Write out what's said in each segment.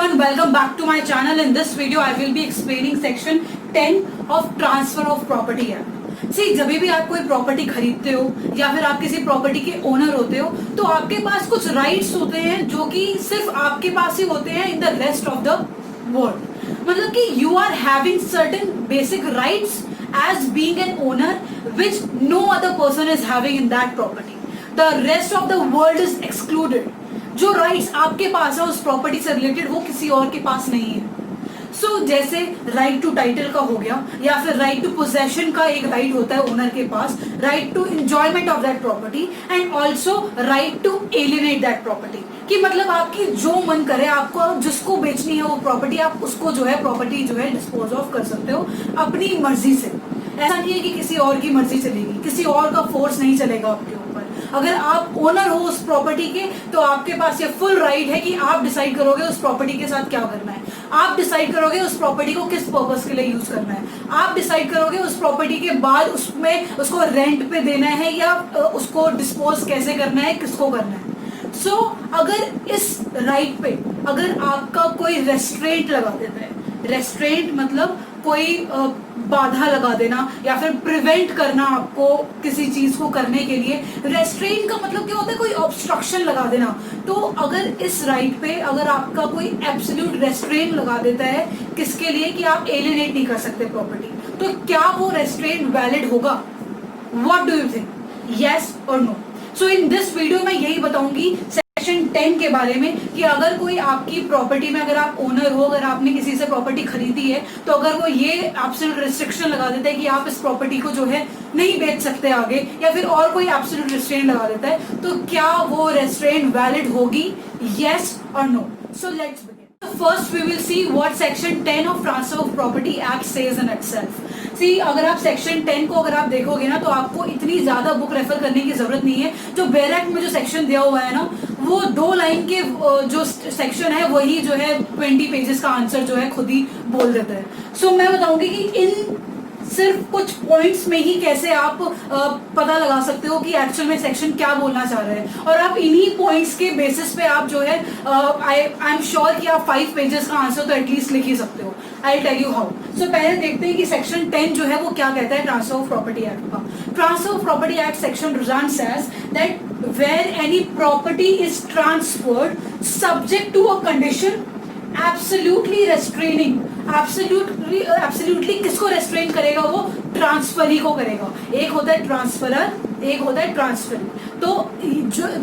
everyone, welcome back to my channel. In this video I will be explaining section 10 of transfer of property act. See, जब भी आप कोई property खरीदते हो या फिर आप किसी प्रॉपर्टी के ओनर होते हो तो आपके पास कुछ राइट्स होते हैं जो कि सिर्फ आपके पास ही होते हैं in the rest of the world. मतलब कि you are having certain basic rights as being an owner which no other person is having in that property. The rest of the world is excluded. जो rights आपके पास है उस property से related वो किसी और के पास नहीं है. सो जैसे राइट टू टाइटल का हो गया या फिर राइट टू पोजेशन का एक राइट होता है ओनर के पास, right to enjoyment of that property and also right to alienate that property. कि मतलब आपकी जो मन करे, आपको जिसको बेचनी है वो प्रॉपर्टी, आप उसको जो है प्रॉपर्टी जो है डिस्पोज ऑफ कर सकते हो अपनी मर्जी से. ऐसा नहीं है कि किसी और की मर्जी चलेगी, किसी और का फोर्स नहीं चलेगा आपके ऊपर. अगर आप ओनर हो उस प्रॉपर्टी के तो आपके पास ये फुल राइट है कि आप डिसाइड करोगे उस प्रॉपर्टी के साथ क्या करना है. आप डिसाइड करोगे उस प्रॉपर्टी को किस पर्पस के लिए यूज करना है. आप डिसाइड करोगे उस प्रॉपर्टी के बाद उसमें उसको रेंट पे देना है या उसको डिस्पोज कैसे करना है, किसको करना है. सो अगर इस राइट पे अगर आपका कोई रेस्ट्रेंट लगा देता है, रेस्ट्रेंट मतलब कोई बाधा लगा देना या फिर प्रिवेंट करना आपको किसी चीज को करने के लिए. रेस्ट्रेंट का मतलब क्या होता है? कोई ऑब्स्ट्रक्शन लगा देना. तो अगर इस राइट पे अगर आपका कोई एब्सोल्यूट रेस्ट्रेंट लगा देता है किसके लिए कि आप एलिनेट नहीं कर सकते प्रॉपर्टी, तो क्या वो रेस्ट्रेंट वैलिड होगा? What do you think, yes और no? So in this video में यही बताऊंगी सेक्शन 10 के बारे में कि अगर कोई आपकी प्रॉपर्टी में, अगर आप ओनर हो, अगर आपने किसी से प्रॉपर्टी खरीदी है तो अगर वो ये एब्सोल्यूट रिस्ट्रिक्शन लगा देता है कि आप इस प्रॉपर्टी को जो है नहीं बेच सकते आगे, या फिर और कोई एब्सोल्यूट रिस्ट्रेंट लगा देता है, तो क्या वो रेस्ट्रेंट वैलिड होगी, यस और no? So let's begin. First we will see what section 10 of transfer of property act says in itself. See, अगर आप सेक्शन 10 को अगर आप देखोगे ना तो आपको इतनी ज्यादा बुक रेफर करने की जरूरत नहीं है. जो बेयर एक्ट में जो सेक्शन दिया हुआ है ना वो 2 लाइन के जो सेक्शन है वही जो है 20 पेजेस का आंसर जो है खुद ही बोल देता है. सो मैं बताऊंगी कि इन सिर्फ कुछ पॉइंट्स में ही कैसे आप पता लगा सकते हो कि एक्चुअल में सेक्शन क्या बोलना चाह रहे हैं, और आप इन्हीं पॉइंट्स के बेसिस पे आप जो है आई एम श्योर कि आप 5 पेजेस का आंसर तो एटलीस्ट लिख ही सकते हो. I tell you how. So पहले देखते हैं कि सेक्शन 10 जो है वो क्या कहता है ट्रांसफर ऑफ प्रॉपर्टी एक्ट का. Transfer of property act section runs as that where any property is transferred subject to a condition absolutely restraining. Absolutely किसको रेस्ट्रेन करेगा? वो ट्रांसफरी को करेगा. एक होता है ट्रांसफरर, एक होता है ट्रांसफरी. तो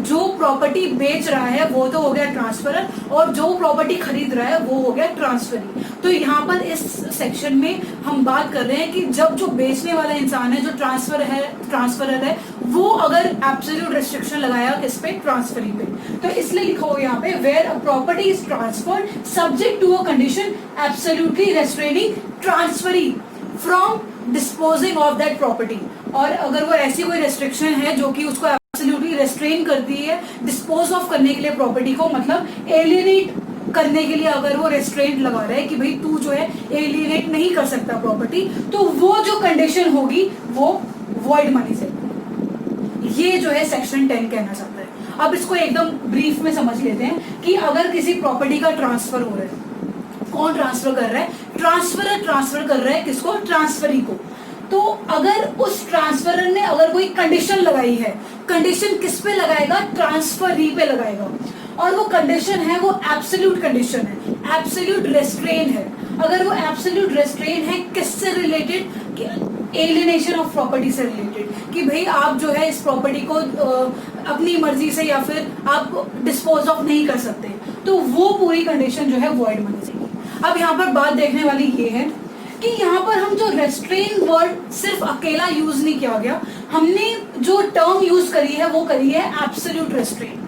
जो प्रॉपर्टी बेच रहा है वो तो हो गया ट्रांसफरर, और जो प्रॉपर्टी खरीद रहा है वो हो गया ट्रांसफरी. तो यहाँ पर इस सेक्शन में हम बात कर रहे हैं कि जब जो बेचने वाला इंसान है, जो ट्रांसफरर है, वो अगर एब्सोल्यूट रेस्ट्रिक्शन लगाया किस पे? ट्रांसफरी पे. तो इसलिए लिखा हो यहाँ पे where a property is transferred subject to a condition absolutely restraining transferee from disposing of that property. और अगर वो ऐसी कोई रेस्ट्रिक्शन है जो कि उसको एब्सोल्युटली रेस्ट्रेन करती है डिस्पोज ऑफ करने के लिए प्रॉपर्टी को, मतलब एलिनेट करने के लिए अगर वो रेस्ट्रेंट लगा रहा है कि भाई तू जो है एलिनेट नहीं कर सकता प्रॉपर्टी, तो वो जो कंडीशन होगी वो वॉइड मानी जाएगी. ये जो है सेक्शन 10 कहना चाहता है. अब इसको एकदम ब्रीफ में समझ लेते हैं कि अगर किसी प्रॉपर्टी का ट्रांसफर हो रहा है, कौन ट्रांसफर कर रहा है? ट्रांसफरर ट्रांसफर कर रहा है किसको? ट्रांसफरी को. तो अगर उस ट्रांसफरर ने अगर कोई कंडीशन लगाई है, कंडीशन किस पे लगाएगा? ट्रांसफरी पे लगाएगा. और वो कंडीशन है वो एब्सोल्यूट कंडीशन है, एब्सोल्यूट रेस्ट्रेन है. अगर वो एब्सोल्यूट रेस्ट्रेन है किससे रिलेटेड? एलिनेशन ऑफ प्रॉपर्टी से रिलेटेड, कि भाई आप जो है इस प्रॉपर्टी को अपनी मर्जी से या फिर आप डिस्पोज ऑफ नहीं कर सकते, तो वो पूरी कंडीशन जो है वॉइड मानी जाएगी. अब यहाँ पर बात देखने वाली ये है कि यहाँ पर हम जो रेस्ट्रेन वर्ड सिर्फ अकेला यूज नहीं किया गया, हमने जो टर्म यूज करी है वो करी है एब्सोल्यूट रेस्ट्रेन.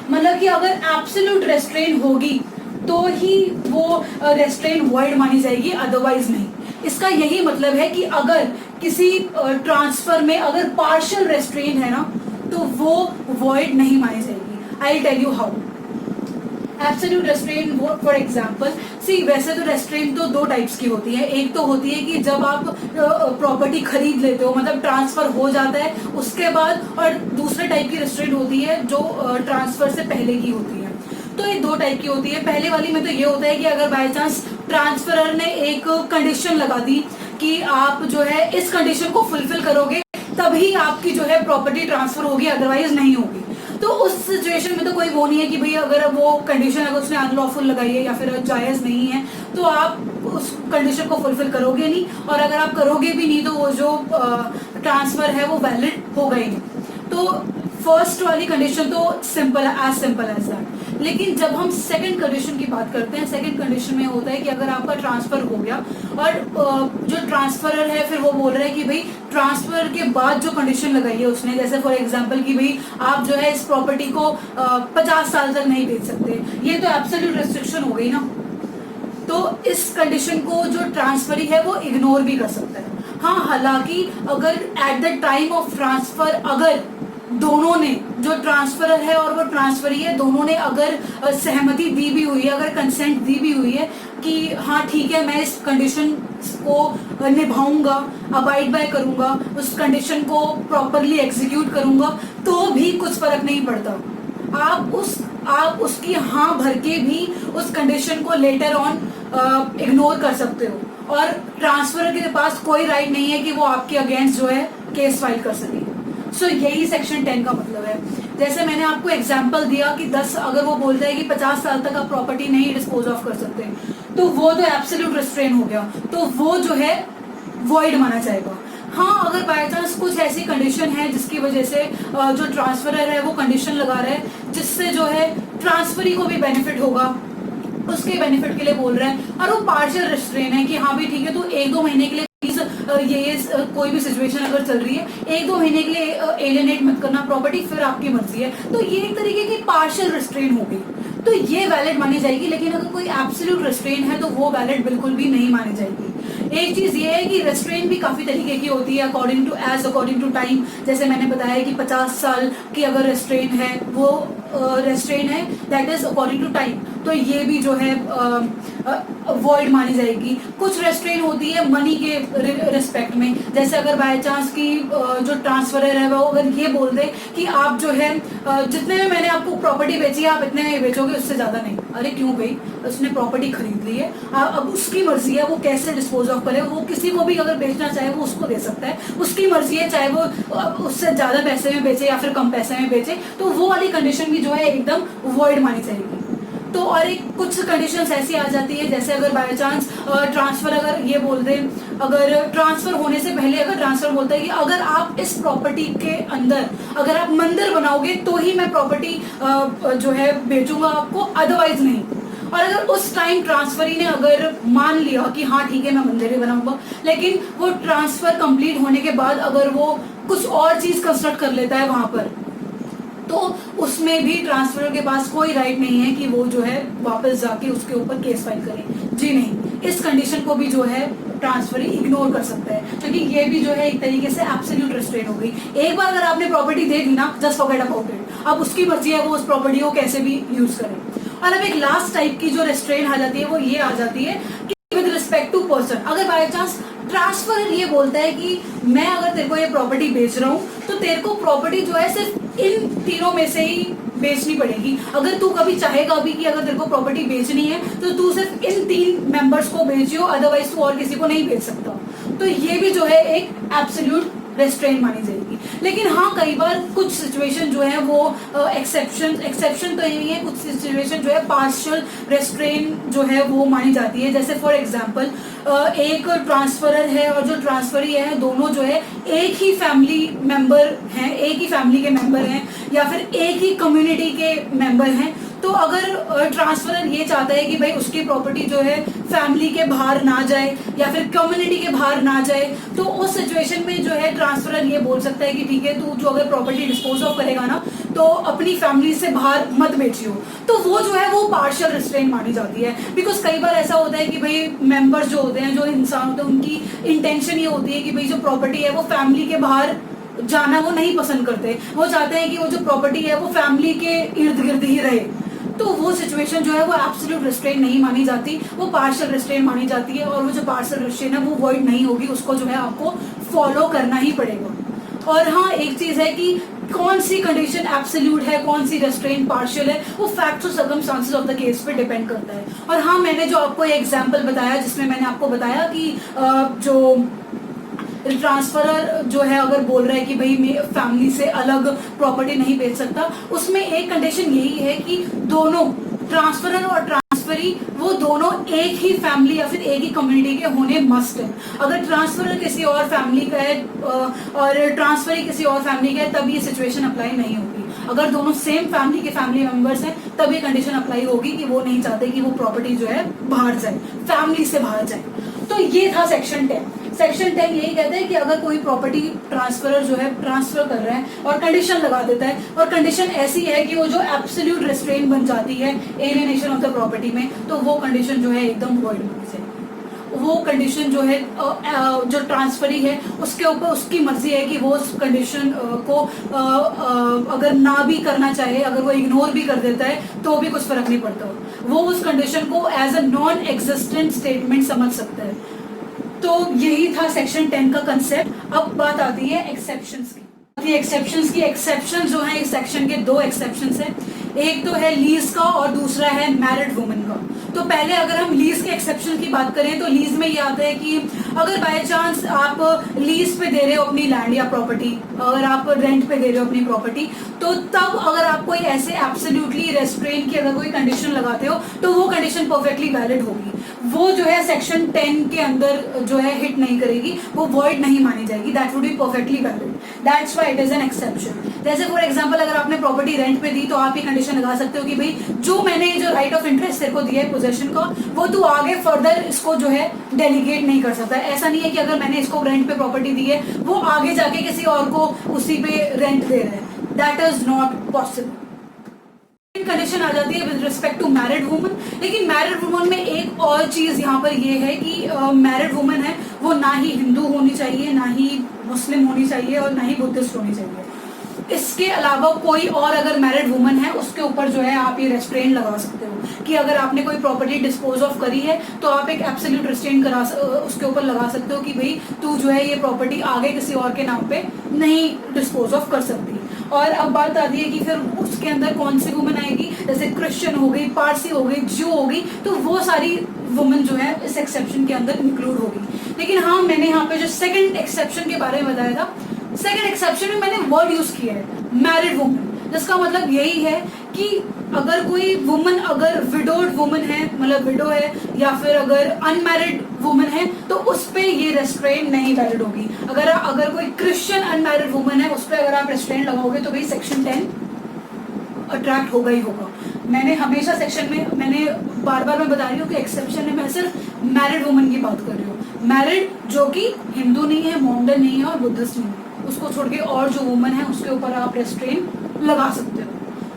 मतलब कि अगर एब्सोल्यूट रेस्ट्रेन होगी तो ही वो रेस्ट्रेन वॉइड मानी जाएगी, अदरवाइज नहीं. इसका यही मतलब है कि अगर किसी ट्रांसफर में अगर पार्शियल रेस्ट्रेन है ना तो वो वॉइड नहीं मानी जाएगी. I tell you how. Absolute restraint for example, see वैसे तो रेस्ट्रेन तो 2 टाइप्स की होती है. एक तो होती है कि जब आप प्रॉपर्टी खरीद लेते हो, मतलब ट्रांसफर हो जाता है उसके बाद, और दूसरे टाइप की रेस्ट्रेन होती है जो ट्रांसफर से पहले की होती है. तो ये दो टाइप की होती है। पहले वाली में तो ये होता है कि अगर बाय चांस ट्रांसफरर ने एक कंडीशन लगा दी कि आप जो है इस कंडीशन को फुलफिल करोगे तभी आपकी जो है प्रॉपर्टी ट्रांसफर होगी, अदरवाइज नहीं होगी। तो उस सिचुएशन में तो कोई वो नहीं है कि भाई अगर वो कंडीशन अगर उसने अनलॉफुल लगाई है या फिर जायज नहीं है तो आप उस कंडीशन को फुलफिल करोगे नहीं, और अगर आप करोगे भी नहीं तो वो जो ट्रांसफर है वो वैलिड होगा ही नहीं। तो फर्स्ट वाली कंडीशन तो सिंपल एज दैट। लेकिन जब हम सेकंड कंडीशन की बात करते हैं, सेकंड कंडीशन में होता है कि अगर आपका ट्रांसफर हो गया और जो ट्रांसफरर है फिर वो बोल रहा है कि भाई ट्रांसफर के बाद जो कंडीशन लगाई है उसने, जैसे फॉर एग्जांपल कि भाई आप जो है इस प्रॉपर्टी को 50 साल तक नहीं बेच सकते, ये तो एब्सोल्यूट रेस्ट्रिक्शन हो गई ना। तो इस कंडीशन को जो ट्रांसफरी है वो इग्नोर भी कर सकता है। हाँ, हालांकि अगर at the time of transfer अगर दोनों ने, जो ट्रांसफरर है और वो ट्रांसफरी है, दोनों ने अगर सहमति दी भी हुई है, अगर कंसेंट दी भी हुई है कि हाँ ठीक है मैं इस कंडीशन को निभाऊंगा, अबाइड बाय करूंगा, उस कंडीशन को प्रॉपरली एग्जीक्यूट करूंगा, तो भी कुछ फर्क नहीं पड़ता। आप उसकी हाँ भर के भी उस कंडीशन को लेटर ऑन इग्नोर कर सकते हो, और ट्रांसफरर के पास कोई राइट नहीं है कि वो आपके अगेंस्ट जो है केस फाइल कर सके। सो यही सेक्शन 10 का मतलब है। जैसे मैंने आपको एग्जांपल दिया कि 10 अगर वो बोलता है कि 50 साल तक आप प्रॉपर्टी नहीं डिस्पोज ऑफ कर सकते, तो वो तो एब्सोल्यूट रिस्ट्रेन हो गया, तो वो जो है वॉइड माना जाएगा। हाँ, अगर बाय चांस कुछ ऐसी कंडीशन है जिसकी वजह से जो ट्रांसफरर है वो कंडीशन लगा रहा है जिससे जो है ट्रांसफरी को भी बेनिफिट होगा, उसके बेनिफिट के लिए बोल रहा है, और वो पार्शियल रिस्ट्रेन है कि हाँ भी ठीक है तो 1-2 महीने के लिए ये कोई भी सिचुएशन अगर चल रही है 1-2 महीने के लिए एलियनेट मत करना प्रॉपर्टी, फिर आपकी मर्जी है। तो ये एक तरीके की पार्शियल रिस्ट्रेन हो गई, तो ये वैलिड मानी जाएगी। लेकिन अगर कोई एब्सोल्यूट रिस्ट्रेन है तो वो वैलिड बिल्कुल भी नहीं मानी जाएगी। एक चीज ये है कि रेस्ट्रेन भी काफी तरीके की होती है अकॉर्डिंग टू टाइम। जैसे मैंने बताया कि 50 साल की अगर रेस्ट्रेन है वो रेस्ट्रेन है that is according to time, तो ये भी जो है वॉइड मानी जाएगी। कुछ रेस्ट्रेन होती है मनी के रिस्पेक्ट में, जैसे अगर बाय चांस की जो ट्रांसफरर है वो अगर ये बोल दे कि आप जो है जितने में मैंने आपको प्रॉपर्टी बेची है आप इतने में बेचोगे, उससे ज्यादा नहीं। अरे क्यों भाई, उसने प्रॉपर्टी खरीद ली है, अब उसकी मर्जी है वो कैसे डिस्पोज ऑफ करे। वो किसी को भी अगर बेचना चाहे वो उसको दे सकता है, उसकी मर्जी है, चाहे वो उससे ज्यादा पैसे में बेचे या फिर कम पैसे में बेचे, तो वो वाली कंडीशन भी जो है एकदम वॉइड मानी जाएगी। तो और एक कुछ कंडीशंस ऐसी आ जाती है, जैसे अगर बाय चांस ट्रांसफर अगर ये बोल दे, अगर ट्रांसफर होने से पहले अगर ट्रांसफर बोलता है कि अगर आप इस प्रॉपर्टी के अंदर अगर आप मंदिर बनाओगे तो ही मैं प्रॉपर्टी जो है बेचूंगा आपको, अदरवाइज नहीं। और अगर उस टाइम ट्रांसफरी ने अगर मान लिया कि हाँ ठीक है मैं मंदिर ही बनाऊंगा, लेकिन वो ट्रांसफर कंप्लीट होने के बाद अगर वो कुछ और चीज कंस्ट्रक्ट कर लेता है वहां पर, तो उसमें भी ट्रांसफरर के पास कोई राइट नहीं है कि वो जो है वापस जाके उसके ऊपर केस फाइल करे। जी नहीं, इस कंडीशन को भी जो है ट्रांसफरी इग्नोर कर सकता है, क्योंकि ये भी जो है एक तरीके से एब्सोल्यूट रिस्ट्रेन हो गई। एक बार अगर आपने प्रॉपर्टी दे दी ना, जस्ट फॉरगेट अबाउट इट। अब उसकी मर्जी है वो उस प्रॉपर्टी को कैसे भी यूज करे। और अब एक लास्ट टाइप की जो रिस्ट्रेन आ जाती है वो ये आ जाती है कि विद रिस्पेक्ट टू पर्सन, अगर बाय चांस ट्रांसफरर ये बोलता है कि मैं अगर तेरे को ये प्रॉपर्टी बेच रहा हूँ तो तेरे को प्रॉपर्टी जो है सिर्फ इन तीनों में से ही बेचनी पड़ेगी। अगर तू कभी चाहेगा भी कि अगर तेरे को प्रॉपर्टी बेचनी है तो तू सिर्फ इन 3 मेंबर्स को बेचियो, अदरवाइज तू और किसी को नहीं बेच सकता। तो ये भी जो है एक एब्सोल्यूट रेस्ट्रेन मानी जाएगी। लेकिन हाँ, कई बार कुछ सिचुएशन जो है वो एक्सेप्शन तो नहीं है, कुछ सिचुएशन जो है पार्शियल रेस्ट्रेन जो है वो मानी जाती है। जैसे फॉर एग्जांपल एक ट्रांसफरर है और जो ट्रांसफरी है दोनों जो है एक ही फैमिली मेंबर हैं, एक ही फैमिली के मेंबर हैं या फिर एक ही कम्युनिटी के मेंबर हैं। तो अगर ट्रांसफरर ये चाहता है कि भाई उसकी प्रॉपर्टी जो है फैमिली के बाहर ना जाए या फिर कम्युनिटी के बाहर ना जाए, तो उस सिचुएशन में जो है ट्रांसफरर ये बोल सकता है कि ठीक है तू जो अगर प्रॉपर्टी डिस्पोज ऑफ करेगा ना तो अपनी फैमिली से बाहर मत बेचियो। तो वो जो है वो पार्शियल रिस्ट्रेन मानी जाती है। बिकॉज कई बार ऐसा होता है कि भाई मेंबर्स जो होते हैं, जो इंसान होते हैं, उनकी इंटेंशन ये होती है कि भाई जो प्रॉपर्टी है वो फैमिली के बाहर जाना वो नहीं पसंद करते, वो चाहते हैं कि वो जो प्रॉपर्टी है वो फैमिली के इर्द गिर्द ही रहे। तो वो सिचुएशन जो है वो एब्सोल्यूट रिस्ट्रेन नहीं मानी जाती, वो पार्शियल रिस्ट्रेन मानी जाती है। और वो जो पार्शियल रिस्ट्रेन है वो वॉइड नहीं होगी, उसको जो है आपको फॉलो करना ही पड़ेगा। और हाँ, एक चीज है कि कौन सी कंडीशन एब्सोल्यूट है, कौन सी रेस्ट्रेन पार्शियल है, वो फैक्ट्स और सर्कमस्टांसेस ऑफ द केस पे डिपेंड करता है। और हाँ, मैंने जो आपको एग्जांपल बताया जिसमें मैंने आपको बताया कि जो ट्रांसफरर जो है अगर बोल रहा है कि भाई मैं फैमिली से अलग प्रॉपर्टी नहीं बेच सकता, उसमें एक कंडीशन यही है कि दोनों ट्रांसफरर और ट्रांसफरी वो दोनों एक ही फैमिली या फिर एक ही कम्युनिटी के होने मस्ट है। अगर ट्रांसफरर किसी और फैमिली का है और ट्रांसफरी किसी और फैमिली का है तब ये सिचुएशन अप्लाई नहीं होगी। अगर दोनों सेम फैमिली के फैमिली मेंबर्स हैं तब ये कंडीशन अप्लाई होगी कि वो नहीं चाहते कि वो प्रॉपर्टी जो है बाहर जाए, फैमिली से बाहर जाए। तो ये था सेक्शन 10। सेक्शन 10 यही कहता है कि अगर कोई प्रॉपर्टी ट्रांसफरर जो है ट्रांसफर कर रहा है और कंडीशन लगा देता है और कंडीशन ऐसी है कि वो जो एब्सोल्यूट रेस्ट्रेन बन जाती है एलियनेशन ऑफ द प्रॉपर्टी में, तो वो कंडीशन जो है एकदम वॉइड होनी चाहिए। वो कंडीशन जो है जो ट्रांसफरी है उसके ऊपर उसकी मर्जी है कि वो उस कंडीशन को अगर ना भी करना चाहे, अगर वो इग्नोर भी कर देता है तो भी कुछ फर्क नहीं पड़ता, वो उस कंडीशन को as a non existent statement समझ सकता है। तो यही था सेक्शन 10 का कंसेप्ट। अब बात आती है एक्सेप्शंस की। एक्सेप्शन जो है इस सेक्शन के दो एक्सेप्शंस है, एक तो है लीज का और दूसरा है मैरिड वुमेन का। तो पहले अगर हम लीज के एक्सेप्शन की बात करें तो लीज में ये आता है कि अगर बाय चांस आप लीज पे दे रहे हो अपनी लैंड या प्रॉपर्टी, अगर आप रेंट पे दे रहे हो अपनी प्रॉपर्टी, तो तब अगर आप कोई ऐसे एब्सोल्युटली रेस्ट्रेन की अगर कोई कंडीशन लगाते हो तो वो कंडीशन परफेक्टली वैलिड होगी। वो जो है सेक्शन 10 के अंदर जो है हिट नहीं करेगी, वो वॉइड नहीं मानी जाएगी, that would be perfectly valid, that's why it is an exception. जैसे फॉर एग्जांपल अगर आपने प्रॉपर्टी रेंट पे दी तो आप ये कंडीशन लगा सकते हो कि भाई जो मैंने जो राइट ऑफ इंटरेस्ट तेरे को दिया है पोजेशन का, वो तू आगे फर्दर इसको जो है डेलीगेट नहीं कर सकता। ऐसा नहीं है कि अगर मैंने इसको रेंट पे प्रॉपर्टी दी है वो आगे जाके किसी और को उसी पे रेंट दे रहा है, that is not possible. Condition आ जाती है with respect to married woman. लेकिन मैरिड वुमन में एक और चीज यहाँ पर ये है कि मैरिड वुमन है वो ना ही हिंदू होनी चाहिए, ना ही मुस्लिम होनी चाहिए और ना ही बुद्धिस्ट होनी चाहिए। इसके अलावा कोई और अगर मैरिड वुमन है उसके ऊपर जो है आप ये रेस्ट्रेन लगा सकते हो कि अगर आपने कोई प्रॉपर्टी डिस्पोज ऑफ करी है तो आप एक एब्सोल्यूट रेस्ट्रेन उसके ऊपर लगा सकते हो कि भाई तू जो है ये प्रॉपर्टी आगे किसी और के नाम पे नहीं डिस्पोज ऑफ कर सकती। और अब बात आती है कि फिर उसके अंदर कौन सी वुमन आएगी, जैसे क्रिश्चियन हो गई, पारसी हो गई, ज्यू हो गई, तो वो सारी वुमन जो है इस एक्सेप्शन के अंदर इंक्लूड होगी। लेकिन हाँ, मैंने यहाँ पे जो सेकंड एक्सेप्शन के बारे में बताया था, सेकंड एक्सेप्शन में मैंने वर्ड यूज किया है मैरिड वुमन, जिसका मतलब यही है कि अगर कोई वुमन अगर विडोड वुमन है, मतलब विडो है, या फिर अगर अनमैरिड वुमन है तो उस पे ये रेस्ट्रेन नहीं वैलिड होगी। अगर कोई क्रिश्चियन अनमैरिड वुमन है उस पे अगर आप रेस्ट्रेन लगाओगे तो भाई सेक्शन 10 अट्रैक्ट होगा ही होगा। मैंने हमेशा सेक्शन में मैंने बार बार मैं बता रही हूँ कि एक्सेप्शन में मैं सिर्फ मैरिड वुमन की बात कर रही हूँ। मैरिड जो कि हिंदू नहीं है, मोमडन नहीं है और बुद्धिस्ट नहीं है, उसको छोड़ के और जो वुमन है उसके ऊपर आप रेस्ट्रेन लगा सकते हो।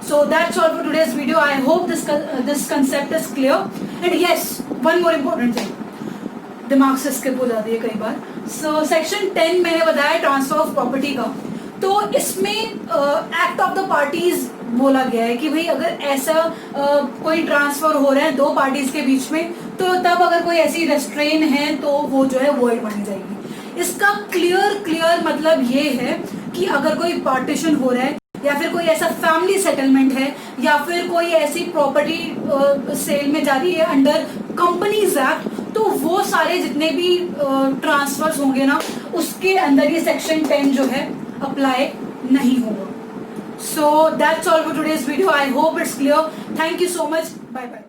So that's all for today's video. I hope this concept is clear. And yes, one more important thing. दिमाग से स्किप हो जाती है कई बार। So section 10 मैंने बताया ट्रांसफर ऑफ प्रॉपर्टी का, तो इसमें एक्ट ऑफ द पार्टीज बोला गया है कि भाई अगर ऐसा कोई ट्रांसफर हो रहा है दो पार्टीज के बीच में तो तब अगर कोई ऐसी रेस्ट्रेन है तो वो जो है वॉइड मानी जाएगी। इसका क्लियर मतलब ये है कि अगर कोई पार्टीशन हो रहा है या फिर कोई ऐसा फैमिली सेटलमेंट है या फिर कोई ऐसी प्रॉपर्टी सेल में जा रही है अंडर कंपनीज एक्ट, तो वो सारे जितने भी ट्रांसफर्स होंगे ना उसके अंदर ये सेक्शन 10 जो है अप्लाई नहीं होगा। So that's all for today's video. I hope it's clear. Thank you so much. Bye bye.